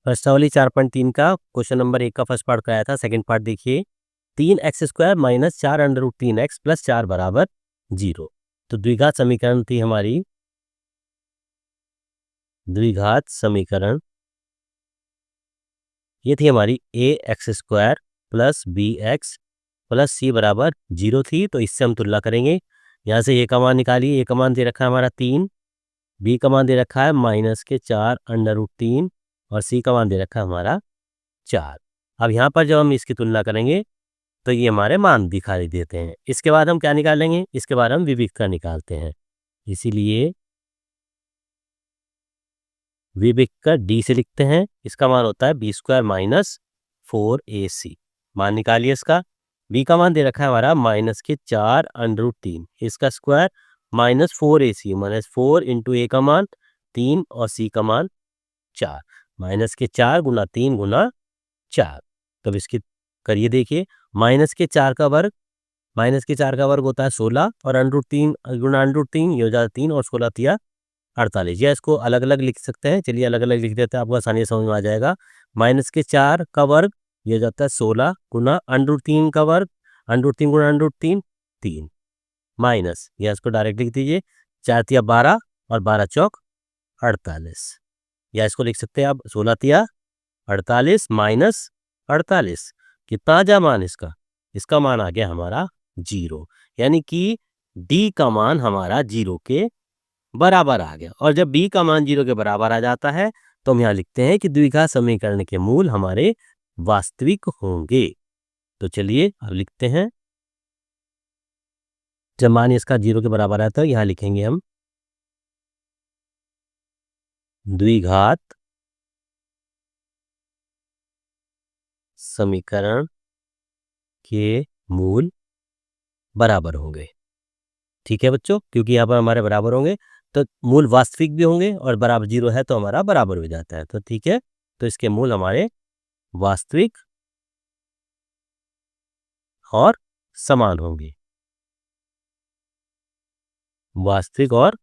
प्रश्नावली 4.3 का question number 1 का फर्स्ट पार्ट कराया था। सेकंड पार्ट देखिए, 3x² माइनस 4√3x प्लस 4 बराबर 0। तो द्विघात समीकरण थी हमारी, द्विघात समीकरण ये थी हमारी ax² plus bx plus c बराबर 0 थी। तो इससे हम तुलना करेंगे। यहाँ से a का मान निकालिए। a का मान दे रखा है हमारा 3, b का मान दे रखा है -4√3 और c का मान दे रखा है हमारा 4। अब यहाँ पर जब हम इसकी तुलना करेंगे तो ये हमारे मान दिखाई देते हैं। इसके बाद हम क्या निकालेंगे? इसके बाद हम विविक्ता निकालते हैं। इसीलिए विविक्ता d से लिखते हैं। इसका मान होता है b² माइनस 4ac। मान निकालिए इसका। b का मान दे रखा है हमारा -4√3, इसका square -4ac minus 4 into a का मान 3 और c का मान 4, -4 गुना 3 गुना 4। तब इसकी करिए देखिए, -4 का वर्ग, -4 का वर्ग होता है 16 और √3 गुना √3 ये हो जाता है 3 और 16 तिया 48। या इसको अलग अलग लिख सकते हैं। चलिए अलग अलग लिख देते हैं, आपको आसानी से समझ में आ जाएगा। -4 का वर्ग ये हो जाता है 16 गुना √3 का वर्ग, √3 गुना √3 3 माइनस, या इसको डायरेक्ट लिख दीजिए 4 तिया 12 और 12 चौक 48। या इसको लिख सकते हैं आप 16 तिया 48 माइनस 48। कितना आ जा मान इसका? इसका मान आ गया हमारा 0, यानी कि d का मान हमारा 0 के बराबर आ गया। और जब b का मान 0 के बराबर आ जाता है तो हम यहाँ लिखते हैं कि द्विघात समीकरण के मूल हमारे वास्तविक होंगे। तो चलिए अब लिखते हैं। जब मान इसका 0 के बराबर आता है तो यहाँ लिखेंगे हम द्विघात समीकरण के मूल बराबर होंगे। ठीक है बच्चों, क्योंकि यहाँ पर हमारे बराबर होंगे तो मूल वास्तविक भी होंगे और बराबर 0 है तो हमारा बराबर हो जाता है। तो ठीक है, तो इसके मूल हमारे वास्तविक और समान होंगे। वास्तविक और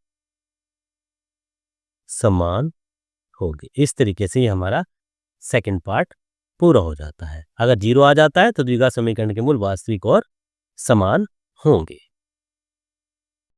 समान होंगे। इस तरीके से ये हमारा सेकंड पार्ट पूरा हो जाता है। अगर 0 आ जाता है तो द्विघात समीकरण के मूल वास्तविक और समान होंगे।